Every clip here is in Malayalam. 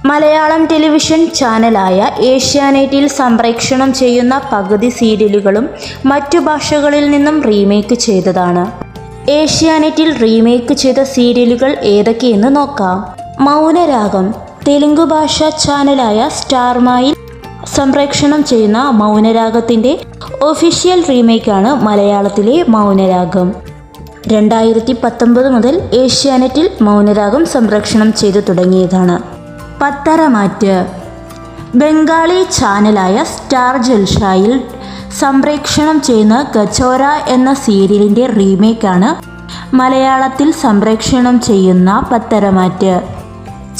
മലയാളം ടെലിവിഷൻ ചാനലായ ഏഷ്യാനെറ്റിൽ സംപ്രേക്ഷണം ചെയ്യുന്ന പകുതി സീരിയലുകളും മറ്റു ഭാഷകളിൽ നിന്നും റീമേക്ക് ചെയ്തതാണ്. ഏഷ്യാനെറ്റിൽ റീമേക്ക് ചെയ്ത സീരിയലുകൾ ഏതൊക്കെയെന്ന് നോക്കാം. മൗനരാഗം തെലുങ്ക് ഭാഷാ ചാനലായ സ്റ്റാർമയിൽ സംപ്രേക്ഷണം ചെയ്യുന്ന മൗനരാഗത്തിൻ്റെ ഒഫീഷ്യൽ റീമേക്കാണ് മലയാളത്തിലെ മൗനരാഗം. 2019 മുതൽ ഏഷ്യാനെറ്റിൽ മൗനരാഗം സംപ്രേക്ഷണം ചെയ്തു തുടങ്ങിയതാണ്. പത്തരമാറ്റ് ബംഗാളി ചാനലായ സ്റ്റാർ ജൽഷയിൽ സംപ്രേക്ഷണം ചെയ്യുന്ന കച്ചോര എന്ന സീരിയലിൻ്റെ റീമേക്കാണ് മലയാളത്തിൽ സംപ്രേക്ഷണം ചെയ്യുന്ന പത്തരമാറ്റ്.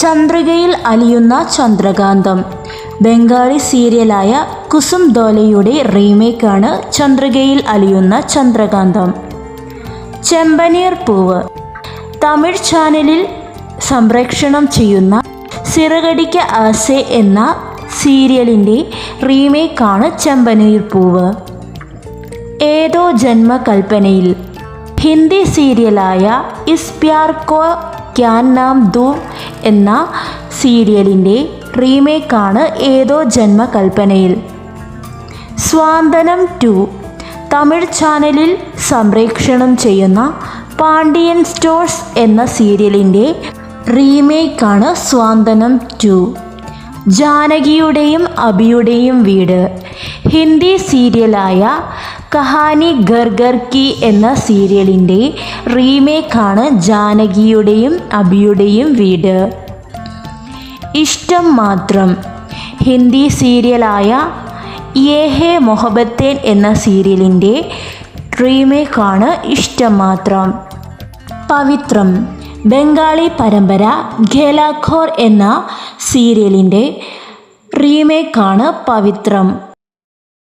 ചന്ദ്രികയിൽ അലിയുന്ന ചന്ദ്രകാന്തം ബംഗാളി സീരിയലായ കുസും ദോലയുടെ റീമേക്കാണ് ചന്ദ്രികയിൽ അലിയുന്ന ചന്ദ്രകാന്തം. ചെമ്പനീർ പൂവ് തമിഴ് ചാനലിൽ സംപ്രേക്ഷണം ചെയ്യുന്ന സിറകടിക്ക ആസെ എന്ന സീരിയലിൻ്റെ റീമേക്കാണ് ചെമ്പനീർ പൂവ്. ഏതോ ജന്മകൽപ്പനയിൽ Hindi സീരിയലായ is Pyaar co can നാം ദൂ എന്ന സീരിയലിൻ്റെ റീമേക്കാണ് ഏതോ ജന്മകൽപ്പനയിൽ. സ്വാന്തനം 2 തമിഴ് ചാനലിൽ സംപ്രേക്ഷണം ചെയ്യുന്ന പാണ്ഡിയൻ സ്റ്റോഴ്സ് എന്ന സീരിയലിൻ്റെ റീമേക്കാണ് സ്വാന്തനം 2. ജാനകിയുടെയും അഭിയുടെയും വീട് ഹിന്ദി സീരിയലായ കഹാനി ഘർ ഘർ കി എന്ന സീരിയലിൻ്റെ റീമേക്കാണ് ജാനകിയുടെയും അഭിയുടെയും വീട്. ഇഷ്ടം മാത്രം ഹിന്ദി സീരിയലായ യേ ഹേ മൊഹബത്തേൻ എന്ന സീരിയലിൻ്റെ റീമേക്കാണ് ഇഷ്ടം മാത്രം. പവിത്രം ബംഗാളി പരമ്പര ഘേലാഘോർ എന്ന സീരിയലിൻ്റെ റീമേക്കാണ് പവിത്രം.